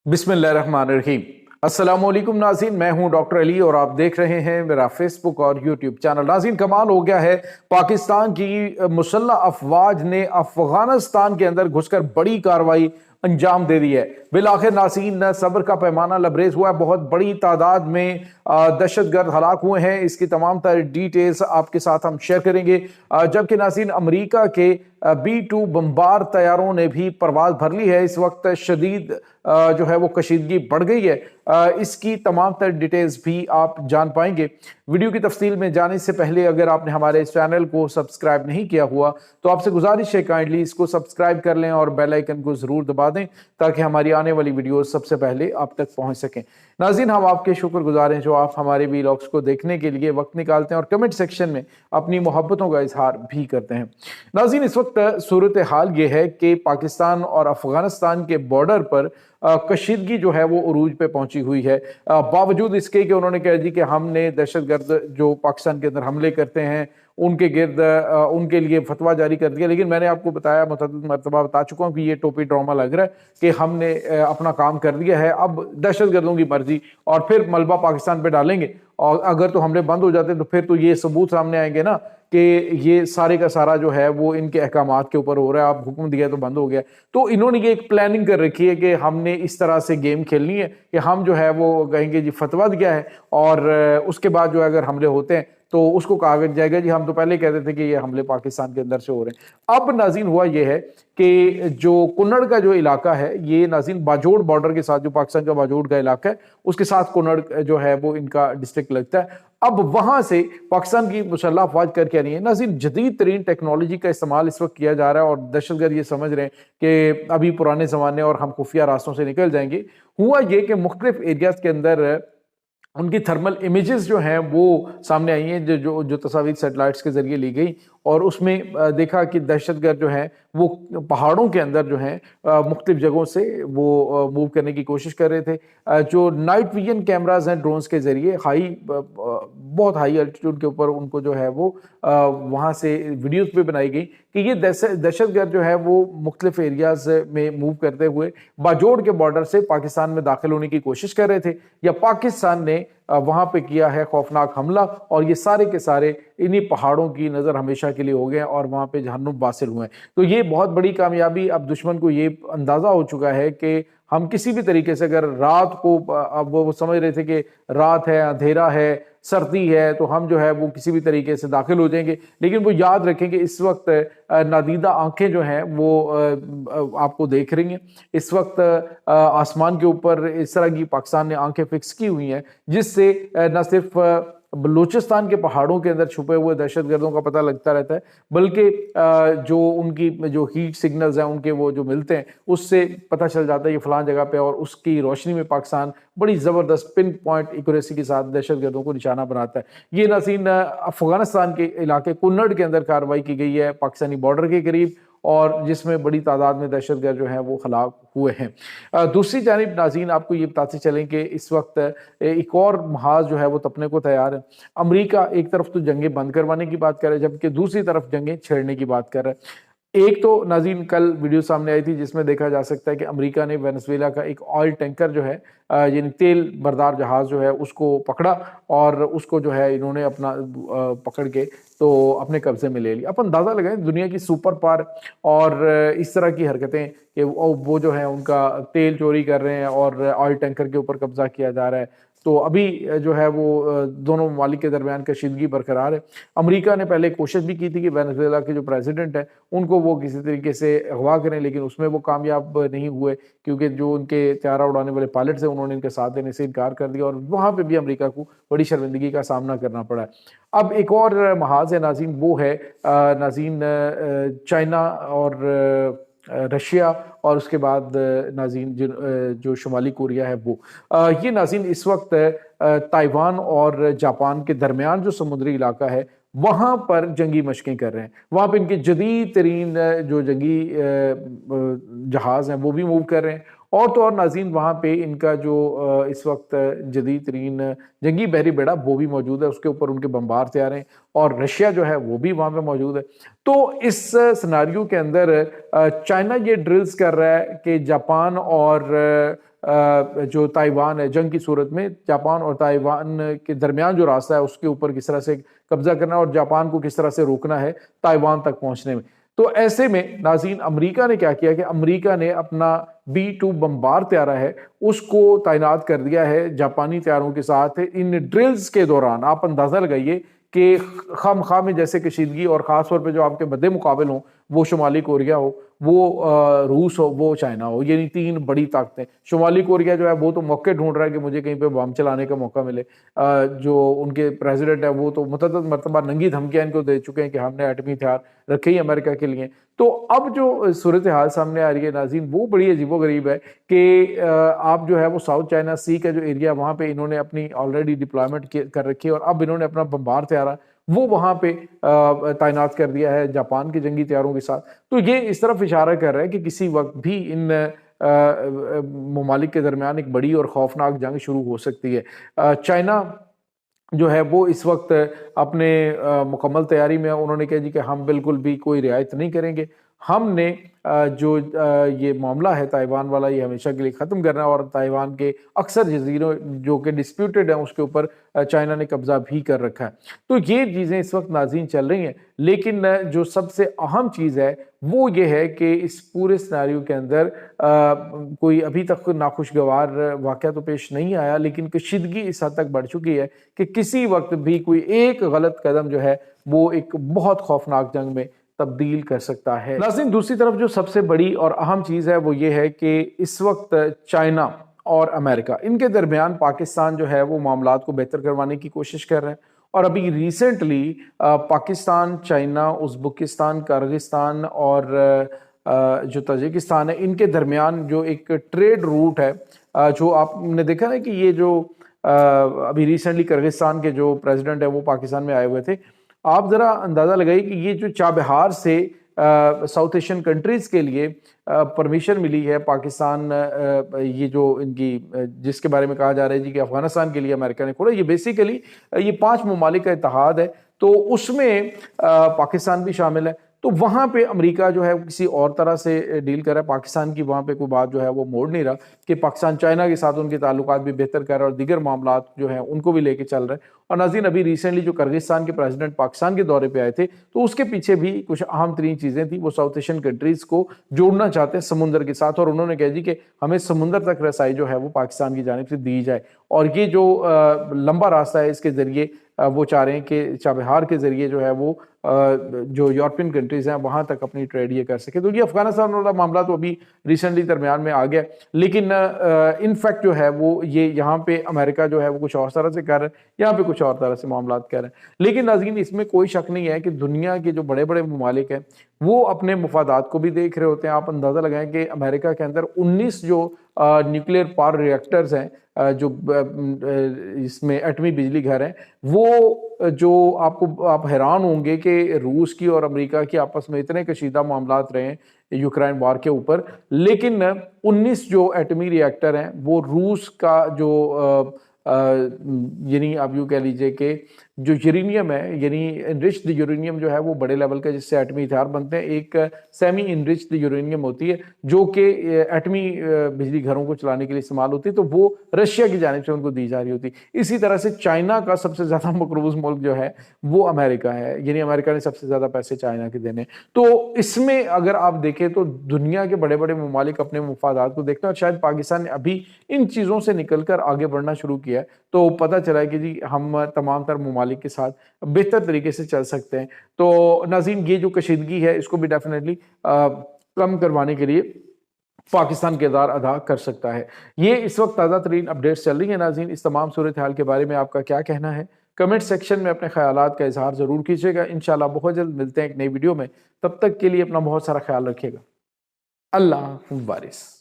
बिस्मिल्लाहिर्रहमानिर्रहीम। अस्सलामुअलैकुम नाज़रीन, मैं हूं डॉक्टर अली और आप देख रहे हैं मेरा फेसबुक और यूट्यूब चैनल। नाज़रीन, कमाल हो गया है, पाकिस्तान की मुसल्लह अफवाज ने अफगानिस्तान के अंदर घुसकर बड़ी कार्रवाई अंजाम दे दी है। बिलाखिर नाज़रीन, सब्र का पैमाना लबरेज हुआ है। बहुत बड़ी तादाद में दहशतगर्द हलाक हुए हैं। इसकी तमाम तरह डिटेल्स आपके साथ हम शेयर करेंगे। जबकि नाज़रीन, अमेरिका के B-2 बम्बार तैयारों ने भी परवाज भर ली है। इस वक्त शदीद जो है वो कशीदगी बढ़ गई है। इसकी तमाम तर डिटेल्स भी आप जान पाएंगे। वीडियो की तफसील में जाने से पहले अगर आपने हमारे इस चैनल को सब्सक्राइब नहीं किया हुआ तो आपसे गुजारिश है काइंडली इसको सब्सक्राइब कर लें और बेल आइकन को जरूर दबा दें ताकि हमारी आने वाली वीडियो सबसे पहले आप तक पहुंच सकें। नाज़रीन, हम आपके शुक्रगुजार हैं जो आप हमारे वीलॉग्स को देखने के लिए वक्त निकालते हैं और कमेंट सेक्शन में अपनी मोहब्बतों का इजहार भी करते हैं। नाज़रीन, इस वक्त सूरत हाल ये है कि पाकिस्तान और अफगानिस्तान के बॉर्डर पर कशीदगी जो है वो उरूज पे पहुंची हुई है। बावजूद इसके कि उन्होंने कह दी कि हमने दहशतगर्द जो पाकिस्तान के अंदर हमले करते हैं उनके गिर्द उनके लिए फतवा जारी कर दिया। लेकिन मैंने आपको बताया, मुतअद्दिद मरतबा बता चुका हूँ कि ये टोपी ड्रामा लग रहा है कि हमने अपना काम कर दिया है, अब दहशतगर्दों की मर्जी और फिर मलबा पाकिस्तान पे डालेंगे। और अगर तो हमले बंद हो जाते तो फिर तो ये सबूत सामने आएंगे ना कि ये सारे का सारा जो है वो इनके अहकामात के ऊपर हो रहा है, आप हुक्म दिया तो बंद हो गया। तो इन्होंने ये एक प्लानिंग कर रखी है कि हमने इस तरह से गेम खेलनी है कि हम जो है वो कहेंगे जी फतवा दिया है और उसके बाद जो अगर हमले होते हैं तो उसको कहा जाएगा जी हम तो पहले कहते थे कि ये हमले पाकिस्तान के अंदर से हो रहे हैं। अब नाज़रीन हुआ ये है कि जो कुन्नड़ का जो इलाका है, ये नाज़रीन बाजोड़ बॉर्डर के साथ, जो पाकिस्तान का बाजोड़ का इलाका है उसके साथ कुन्नड़ जो है वो इनका डिस्ट्रिक्ट लगता है। अब वहां से पाकिस्तान की मुसल्लह अफवाज कर क्या रही है नाज़रीन, जदीद तरीन टेक्नोलॉजी का इस्तेमाल इस वक्त किया जा रहा है और दहशतगर्द ये समझ रहे हैं कि अभी पुराने जमाने और हम खुफिया रास्तों से निकल जाएंगे। हुआ ये कि मुख्तलिफ एरियाज के अंदर उनकी थर्मल इमेजेस जो हैं वो सामने आई हैं, जो जो, जो तस्वीर सैटेलाइट्स के जरिए ली गई और उसमें देखा कि दहशतगर्द जो हैं वो पहाड़ों के अंदर जो हैं मुख्तलिफ जगहों से वो मूव करने की कोशिश कर रहे थे। जो नाइट विजन कैमराज हैं ड्रोन्स के जरिए बहुत हाई अल्टीट्यूड के ऊपर उनको जो है वो वहाँ से वीडियोस भी बनाई गई कि ये दहशतगर्द जो है वो मुख्तलिफ एरियाज में मूव करते हुए बाजोड़ के बॉर्डर से पाकिस्तान में दाखिल होने की कोशिश कर रहे थे या पाकिस्तान ने वहां पे किया है खौफनाक हमला और ये सारे के सारे इन्हीं पहाड़ों की नजर हमेशा के लिए हो गए और वहां पे जहन्नुम वासिल हुए। तो ये बहुत बड़ी कामयाबी, अब दुश्मन को ये अंदाजा हो चुका है कि हम किसी भी तरीके से अगर रात को, अब वो समझ रहे थे कि रात है, अंधेरा है, सर्दी है, तो हम जो है वो किसी भी तरीके से दाखिल हो जाएंगे। लेकिन वो याद रखें कि इस वक्त नादीदा आंखें जो हैं वो आपको देख रही हैं। इस वक्त आसमान के ऊपर इस तरह की पाकिस्तान ने आंखें फिक्स की हुई हैं जिससे न सिर्फ बलूचिस्तान के पहाड़ों के अंदर छुपे हुए दहशतगर्दों का पता लगता रहता है, बल्कि जो उनकी जो हीट सिग्नल्स हैं उनके वो जो मिलते हैं उससे पता चल जाता है ये फलां जगह पे, और उसकी रोशनी में पाकिस्तान बड़ी ज़बरदस्त पिन पॉइंट एक्यूरेसी के साथ दहशतगर्दों को निशाना बनाता है। ये नाज़रीन अफगानिस्तान के इलाके कुन्नड़ के अंदर कार्रवाई की गई है पाकिस्तानी बॉर्डर के करीब, और जिसमें बड़ी तादाद में दहशतगर्द जो हैं वो हलाक हुए हैं। दूसरी जानिब नाज़रीन आपको ये बताते चलें कि इस वक्त एक और महाज जो है वो तपने को तैयार है। अमेरिका एक तरफ तो जंगें बंद करवाने की बात कर रहा है जबकि दूसरी तरफ जंगें छेड़ने की बात कर रहा है। एक तो नाज़रीन कल वीडियो सामने आई थी जिसमें देखा जा सकता है कि अमेरिका ने वेनेजुएला का एक ऑयल टैंकर जो है यानी तेल बरदार जहाज जो है उसको पकड़ा और उसको जो है इन्होंने अपना पकड़ के तो अपने कब्जे में ले लिया। अपन अंदाज़ा लगाएं दुनिया की सुपर पावर और इस तरह की हरकतें कि वो जो है उनका तेल चोरी कर रहे हैं और ऑयल टैंकर के ऊपर कब्जा किया जा रहा है। तो अभी जो है वो दोनों ममालिक के दरमियान कशीदगी बरकरार है। अमेरिका ने पहले कोशिश भी की थी कि वेनेजुएला के जो प्रेसिडेंट है उनको वो किसी तरीके से अगवा करें, लेकिन उसमें वो कामयाब नहीं हुए क्योंकि जो उनके त्यारा उड़ाने वाले पायलट्स हैं उन्होंने इनके साथ देने से इनकार कर दिया और वहाँ पे भी अमेरिका को बड़ी शर्मिंदगी का सामना करना पड़ा है। अब एक और महाज है नाज़रीन, वो है नाज़रीन चाइना और रशिया और उसके बाद नाज़रीन जो शुमाली कोरिया है वो ये नाज़रीन इस वक्त ताइवान और जापान के दरमियान जो समुद्री इलाका है वहाँ पर जंगी मशकें कर रहे हैं। वहाँ पर इनके जदीद तरीन जो जंगी जहाज़ हैं वो भी मूव कर रहे हैं और तो और नाज़रीन वहाँ पे इनका जो इस वक्त जदीद तरीन जंगी बहरी बेड़ा वो भी मौजूद है, उसके ऊपर उनके बम्बार तैयार हैं और रशिया जो है वो भी वहाँ पे मौजूद है। तो इस सिनारियो के अंदर चाइना ये ड्रिल्स कर रहा है कि जापान और जो ताइवान है, जंग की सूरत में जापान और ताइवान के दरमियान जो रास्ता है उसके ऊपर किस तरह से कब्जा करना और जापान को किस तरह से रोकना है ताइवान तक पहुंचने में। तो ऐसे में नाज़रीन अमेरिका ने क्या किया कि अमेरिका ने अपना B-2 बमबार तैयारा है उसको तैनात कर दिया है जापानी तैयारों के साथ। इन ड्रिल्स के दौरान आप अंदाजा लगाइए कि खामखा में जैसे कशीदगी और ख़ास तौर पे जो आपके मद्दे मुकाबिल हों, वो शुमाली कोरिया हो, वो रूस हो, वो चाइना हो, यानी तीन बड़ी ताकतें। शुमाली कोरिया जो है वो तो मौके ढूंढ रहा है कि मुझे कहीं पे बम चलाने का मौका मिले। जो उनके प्रेसिडेंट है वो तो मुतअद्दिद मरतबा नंगी धमकियां इनको दे चुके हैं कि हमने एटमी हथियार रखे ही अमेरिका के लिए। तो अब जो सूरत हाल सामने आ रही है नाज़रीन, वो बड़ी अजीबोगरीब है कि आप जो है वो साउथ चाइना सी का जो एरिया वहाँ पे इन्होंने अपनी ऑलरेडी डिप्लॉयमेंट कर रखी है और अब इन्होंने अपना बमबार तैयारा वो वहाँ पे तैनात कर दिया है जापान के जंगी तैयारों के साथ। तो ये इस तरफ इशारा कर रहा है कि किसी वक्त भी इन ममालिक के दरमियान एक बड़ी और खौफनाक जंग शुरू हो सकती है। चाइना जो है वो इस वक्त अपने मुकम्मल तैयारी में, उन्होंने कहा जी कि हम बिल्कुल भी कोई रियायत नहीं करेंगे, हमने जो ये मामला है ताइवान वाला ये हमेशा के लिए ख़त्म करना है और ताइवान के अक्सर जजीरों जो कि डिस्प्यूटेड हैं उसके ऊपर चाइना ने कब्जा भी कर रखा है। तो ये चीज़ें इस वक्त नाज़रीन चल रही हैं, लेकिन जो सबसे अहम चीज़ है वो ये है कि इस पूरे सिनेरियो के अंदर कोई अभी तक नाखुशगवार वाक़या तो पेश नहीं आया, लेकिन कशीदगी इस हद तक बढ़ चुकी है कि किसी वक्त भी कोई एक गलत कदम जो है वो एक बहुत खौफनाक जंग में तब्दील कर सकता है। नाज़रीन दूसरी तरफ जो सबसे बड़ी और अहम चीज़ है वो ये है कि इस वक्त चाइना और अमेरिका इनके दरमियान पाकिस्तान जो है वो मामलात को बेहतर करवाने की कोशिश कर रहा है और अभी recently Pakistan, China, Uzbekistan, Kyrgyzstan और जो तजिकिस्तान है इनके दरमियान जो एक ट्रेड रूट है, जो आपने देखा ना कि ये जो अभी रिसेंटली किर्गिस्तान के जो प्रेसिडेंट है वो पाकिस्तान में आए हुए थे। आप ज़रा अंदाज़ा लगाइए कि ये जो चाबहार से साउथ एशियन कंट्रीज़ के लिए परमिशन मिली है पाकिस्तान, ये जो इनकी जिसके बारे में कहा जा रहा है जी कि अफगानिस्तान के लिए अमेरिका ने खोला, ये बेसिकली ये 5 ममालिक का इत्तेहाद है, तो उसमें पाकिस्तान भी शामिल है। तो वहाँ पे अमेरिका जो है किसी और तरह से डील कर रहा है, पाकिस्तान की वहाँ पे कोई बात जो है वो मोड़ नहीं रहा कि पाकिस्तान चाइना के साथ उनके ताल्लुकात भी बेहतर कर रहा है और दीगर मामलात जो है उनको भी लेके चल रहा है। और नाज़रीन अभी रिसेंटली जो किर्गिस्तान के प्रेसिडेंट पाकिस्तान के दौरे पे आए थे तो उसके पीछे भी कुछ अहम तरीन चीज़ें थी, वो साउथ एशियन कंट्रीज़ को जोड़ना चाहते हैं समुंदर के साथ और उन्होंने कहा जी कि हमें समुंदर तक रसाई जो है वो पाकिस्तान की जानिब से दी जाए और ये जो लंबा रास्ता है इसके ज़रिए वो चाह रहे हैं कि चाबहार के ज़रिए जो है वो जो यूरोपियन कंट्रीज़ हैं वहाँ तक अपनी ट्रेड ये कर सके। तो ये अफगानिस्तान वाला मामला तो अभी रिसेंटली दरमियान में आ गया, लेकिन इनफैक्ट जो है वो ये यहाँ पे अमेरिका जो है वो कुछ और तरह से कर रहा है, यहाँ पे कुछ और तरह से मामलात कर रहे हैं। लेकिन नाज़रीन इसमें कोई शक नहीं है कि दुनिया के जो बड़े बड़े ममालिक हैं वो अपने मफादात को भी देख रहे होते हैं। आप अंदाज़ा लगाएं कि अमेरिका के अंदर 19 जो न्यूक्लियर पावर रिएक्टर्स हैं, जो इसमें एटमी बिजली घर हैं, वो जो आप हैरान होंगे कि रूस की और अमेरिका की आपस में इतने कशीदा मामलात रहे हैं यूक्रेन वार के ऊपर, लेकिन 19 जो एटमी रिएक्टर हैं वो रूस का जो यानी आप यूँ कह लीजिए कि जो यूरेनियम है, यानी इनरिच्ड यूरेनियम जो है वो बड़े लेवल का जिससे एटमी हथियार बनते हैं, एक सेमी इनरिच्ड यूरेनियम होती है जो कि एटमी बिजली घरों को चलाने के लिए इस्तेमाल होती है, तो वो रशिया की जानिब से उनको दी जा रही होती है। इसी तरह से चाइना का सबसे ज़्यादा मकरूज मुल्क जो है वो अमेरिका है, यानी अमेरिका ने सबसे ज़्यादा पैसे चाइना के देने। तो इसमें अगर आप देखें तो दुनिया के बड़े बड़े ममालिक अपने मुफादात को देखते हैं और शायद पाकिस्तान ने अभी इन चीज़ों से निकल कर आगे बढ़ना शुरू किया है, तो पता चला है कि जी हम तमाम तर ममालिक के साथ बेहतर तरीके से चल सकते हैं। तो नाज़रीन ये जो कशीदगी है इसको भी डेफिनेटली कम करवाने के लिए पाकिस्तान किरदार अदा कर सकता है। ये इस वक्त ताज़ा तरीन अपडेट्स चल रही है नाज़रीन। इस तमाम सूरत हाल के बारे में आपका क्या कहना है? कमेंट सेक्शन में अपने ख्यालात का इजहार ज़रूर कीजिएगा। इंशाल्लाह बहुत जल्द मिलते हैं एक नई वीडियो में। तब तक के लिए अपना बहुत सारा ख्याल रखिएगा। अल्लाह वारिस।